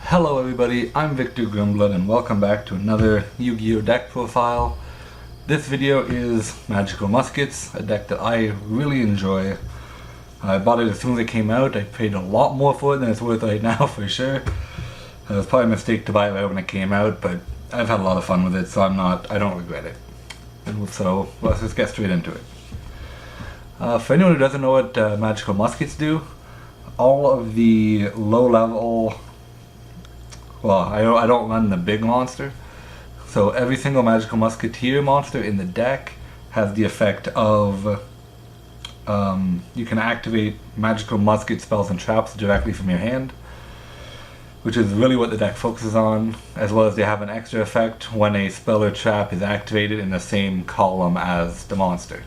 Hello everybody, I'm Victor Grimblood and welcome back to another Yu-Gi-Oh! Deck profile. This video is Magical Muskets, a deck that I really enjoy. I bought it as soon as it came out. I paid a lot more for it than it's worth right now for sure. It was probably a mistake to buy it right when it came out, but I've had a lot of fun with it, so I don't regret it. And so let's just get straight into it. For anyone who doesn't know what Magical Muskets do, all of the low level, well, I don't run the big monster, so every single Magical Musketeer monster in the deck has the effect of you can activate Magical Musket spells and traps directly from your hand, which is really what the deck focuses on, as well as they have an extra effect when a spell or trap is activated in the same column as the monster.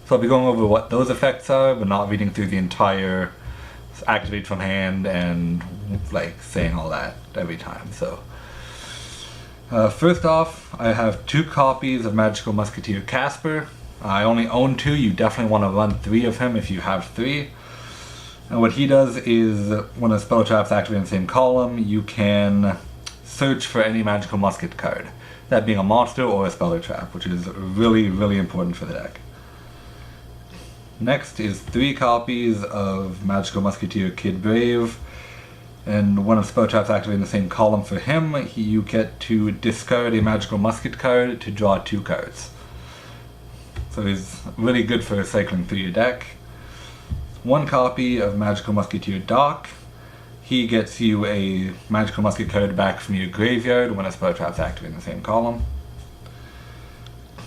So I'll be going over what those effects are, but not reading through the entire activate from hand and like saying all that every time. So first off, I have 2 copies of Magical Musketeer Casper. I only own 2. You definitely want to run 3 of him if you have 3. And what he does is when a spell trap is activated in the same column, you can search for any Magical Musket card, that being a monster or a spell or trap, which is really important for the deck. Next is 3 copies of Magical Musketeer Kid Brave, and when a spell trap is activated in the same column for him, you get to discard a Magical Musket card to draw 2 cards. So he's really good for cycling through your deck. 1 copy of Magical Musketeer Doc. He gets you a Magical Musket card back from your graveyard when a spell trap is activated in the same column.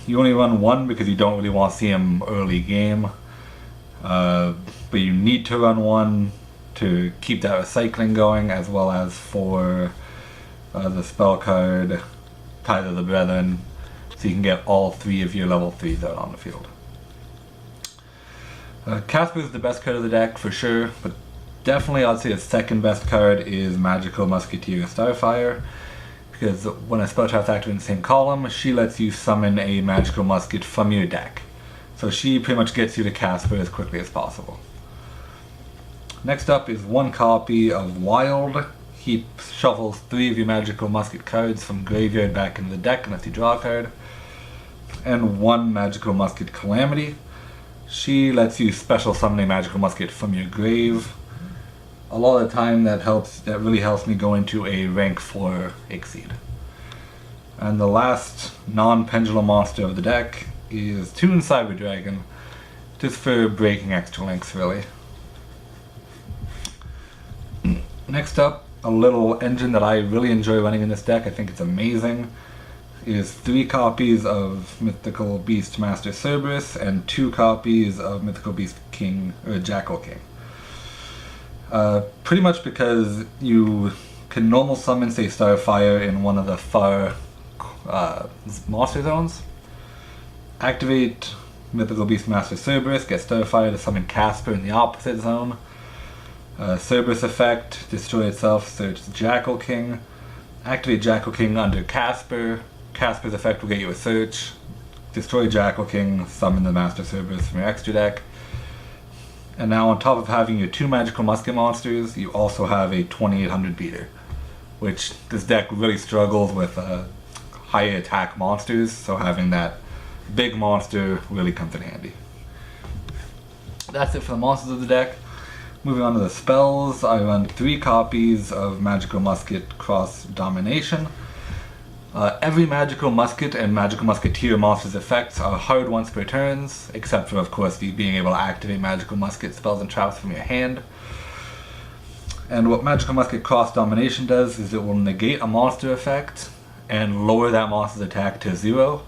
You only run 1 because you don't really want to see him early game. But you need to run 1 to keep that recycling going, as well as for the spell card Tithe of the Brethren, so you can get all 3 of your level 3s out on the field. Casper is the best card of the deck for sure, but definitely I'd say the second best card is Magical Musketeer Starfire, because when a spell trap is activated in the same column, she lets you summon a Magical Musket from your deck. So she pretty much gets you to Casper as quickly as possible. Next up is 1 copy of Wild. He shuffles 3 of your Magical Musket cards from graveyard back into the deck unless you draw a card. And 1 Magical Musket Calamity. She lets you special summon a Magical Musket from your grave. A lot of the time that really helps me go into a rank 4 Exceed. And the last non-pendulum monster of the deck is Toon Cyber Dragon, just for breaking extra links really. Next up, a little engine that I really enjoy running in this deck, I think it's amazing, is 3 copies of Mythical Beast Master Cerberus and 2 copies of Mythical Beast King, or Jackal King. Pretty much because you can normal summon, say, Starfire in one of the far monster zones. Activate Mythical Beast Master Cerberus, get Starfire to summon Casper in the opposite zone. Cerberus effect, destroy itself, search Jackal King. Activate Jackal King under Casper. Casper's effect will get you a search. Destroy Jackal King, summon the Master Cerberus from your extra deck. And now on top of having your 2 Magical Musket monsters, you also have a 2800 beater, which this deck really struggles with high attack monsters, so having that big monster really comes in handy. That's it for the monsters of the deck. Moving on to the spells, I run 3 copies of Magical Musket Cross Domination. Every Magical Musket and Magical Musketeer monster's effects are hard once per turn, except for, of course, the being able to activate Magical Musket spells and traps from your hand. And what Magical Musket Cross Domination does is it will negate a monster effect and lower that monster's attack to 0.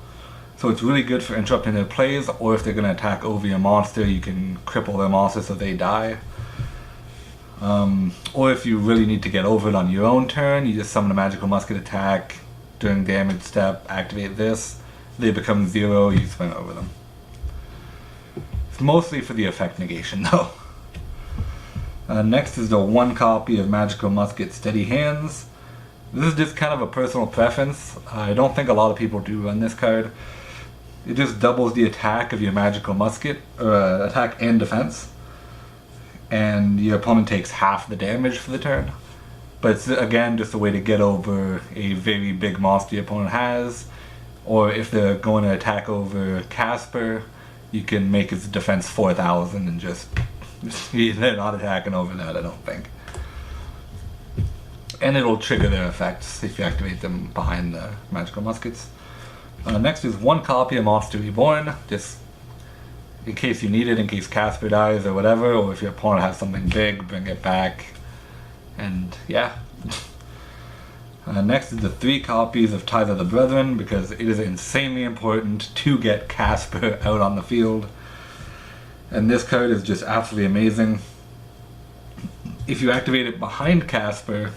So it's really good for interrupting their plays, or if they're going to attack over your monster, you can cripple their monster so they die. Or if you really need to get over it on your own turn, you just summon a Magical Musket attack during damage step, activate this, they become 0, you swing over them. It's mostly for the effect negation though. Next is the 1 copy of Magical Musket Steady Hands. This is just kind of a personal preference. I don't think a lot of people do run this card. It just doubles the attack of your Magical Musket, or attack and defense, and your opponent takes half the damage for the turn. but it's again just a way to get over a very big monster your opponent has, or if they're going to attack over Casper, you can make his defense 4,000 and just they're not attacking over that, I don't think. And it'll trigger their effects if you activate them behind the magical muskets. Next is 1 copy of Monster Reborn, just in case you need it, in case Casper dies or whatever, or if your opponent has something big, bring it back. And yeah. Next is the 3 copies of Ties of the Brethren, because it is insanely important to get Casper out on the field. And this card is just absolutely amazing. If you activate it behind Casper,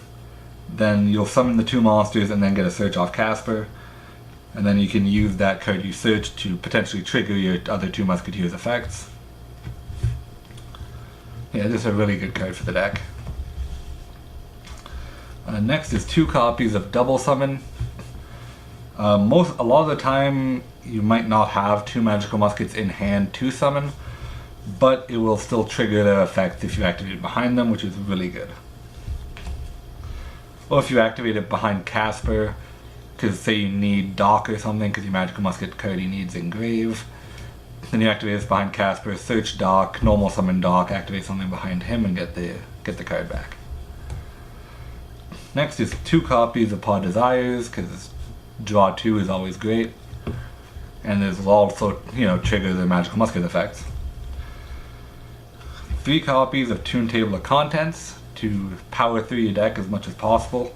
then you'll summon the 2 monsters and then get a search off Casper. And then you can use that card you search to potentially trigger your other 2 Musketeers effects. Yeah, this is a really good card for the deck. Next is 2 copies of Double Summon. A lot of the time you might not have 2 magical muskets in hand to summon, but it will still trigger their effects if you activate it behind them, which is really good. Or if you activate it behind Casper, because say you need Dock or something, because your magical musket card he needs engrave, then you activate this behind Casper, search Dock, normal summon Dock, activate something behind him, and get the card back. Next is 2 copies of Pod Desires, because draw 2 is always great, and this will also, trigger the magical musket effects. 3 copies of Tune Table of Contents to power through your deck as much as possible,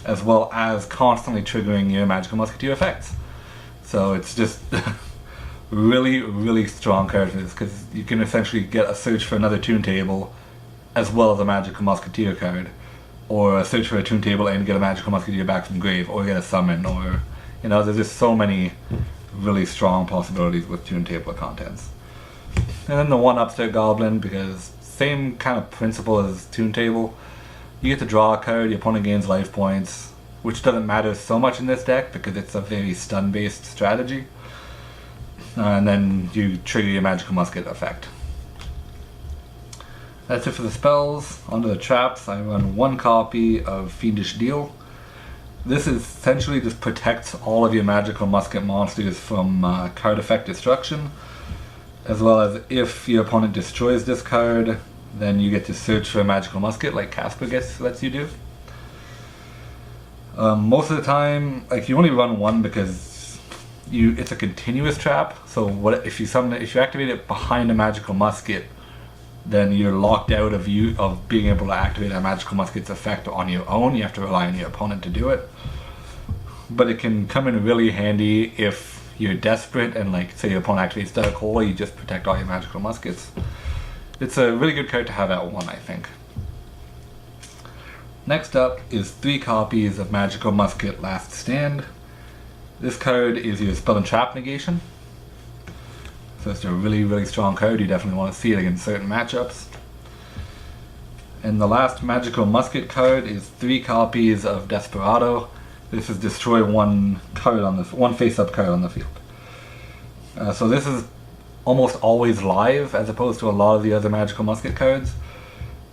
as well as constantly triggering your magical musketeer effects. So it's just really, really strong card for this, because you can essentially get a search for another Tune Table as well as a magical musketeer card, or a search for a Tune Table and get a magical musketeer back from grave, or get a summon, or there's just so many really strong possibilities with Tune Table of Contents. And then the 1 Upstart Goblin, because same kind of principle as Tune Table. You get to draw a card, your opponent gains life points, which doesn't matter so much in this deck because it's a very stun-based strategy. And then you trigger your magical musket effect. That's it for the spells. Onto the traps, I run 1 copy of Fiendish Deal. This essentially just protects all of your magical musket monsters from card effect destruction, as well as if your opponent destroys this card, then you get to search for a magical musket like Casper lets you do. Most of the time, you only run 1 because it's a continuous trap. So if you activate it behind a magical musket, then you're locked out of being able to activate a magical musket's effect on your own. You have to rely on your opponent to do it. But it can come in really handy if you're desperate and say your opponent activates Dark Hole, you just protect all your magical muskets. It's a really good card to have at 1, I think. Next up is 3 copies of Magical Musket Last Stand. This card is your spell and trap negation. So it's a really, really strong card. You definitely want to see it against certain matchups. And the last Magical Musket card is 3 copies of Desperado. This is destroy 1 face-up card on the field. So this is almost always live as opposed to a lot of the other Magical Musket cards.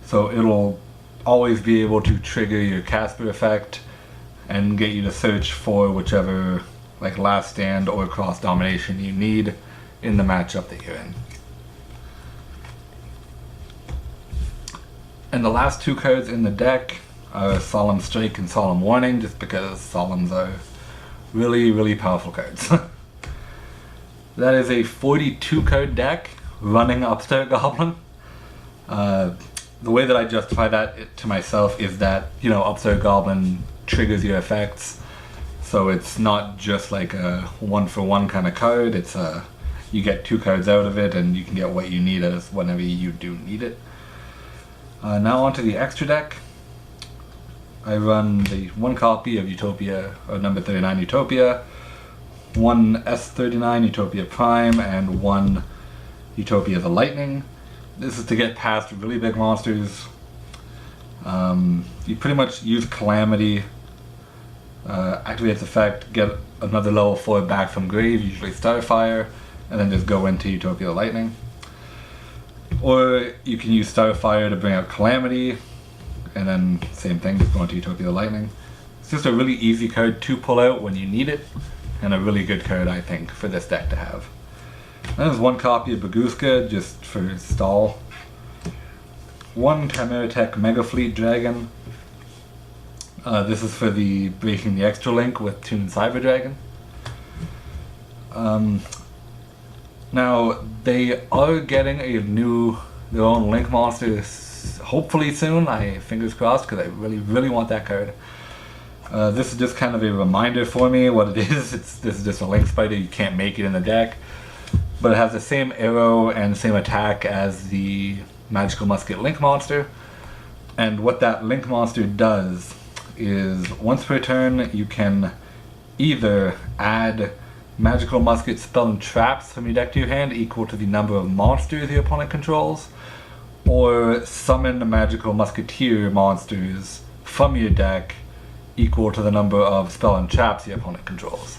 So it'll always be able to trigger your Casper effect and get you to search for whichever Last Stand or Cross Domination you need in the matchup that you're in. And the last 2 cards in the deck are Solemn Strike and Solemn Warning, just because Solemns are really, really powerful cards. That is a 42 card deck running Upstart Goblin. The way that I justify that to myself is that, Upstart Goblin triggers your effects. So it's not just like a 1-for-1 kind of card. It's you get 2 cards out of it and you can get what you need as whenever you do need it. Now onto the extra deck. I run the 1 copy of Utopia, or number 39 Utopia, 1 S39 Utopia Prime, and 1 Utopia the Lightning. This is to get past really big monsters. You pretty much use Calamity, activate its effect, get another level 4 back from grave, usually Starfire, and then just go into Utopia the Lightning. Or you can use Starfire to bring out Calamity, and then same thing, just going to Utopia Lightning. It's just a really easy card to pull out when you need it, and a really good card, I think, for this deck to have. And there's one copy of Baguska, just for stall. One Chimera Tech Mega Fleet Dragon. This is for the breaking the extra link with Toon Cyber Dragon. Now, they are getting their own Link monster hopefully soon. Fingers crossed, because I really want that card. This is just kind of a reminder for me what it is. This is just a Link Spider. You can't make it in the deck, but it has the same arrow and same attack as the Magical Musket Link monster. And what that Link monster does is, once per turn, you can either add Magical Musket spell and traps from your deck to your hand equal to the number of monsters your opponent controls, or summon the Magical Musketeer monsters from your deck equal to the number of spell and traps your opponent controls.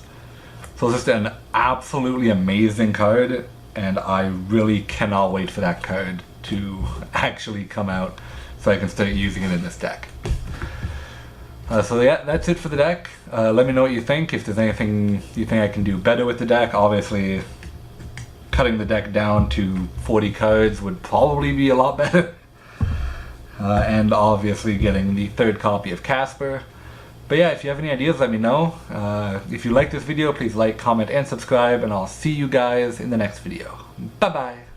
So it's just an absolutely amazing card, and I really cannot wait for that card to actually come out so I can start using it in this deck. So yeah, that's it for the deck. Let me know what you think. If there's anything you think I can do better with the deck. Obviously, cutting the deck down to 40 cards would probably be a lot better. And obviously getting the third copy of Casper. But yeah, if you have any ideas, let me know. If you like this video, please like, comment, and subscribe, and I'll see you guys in the next video. Bye bye!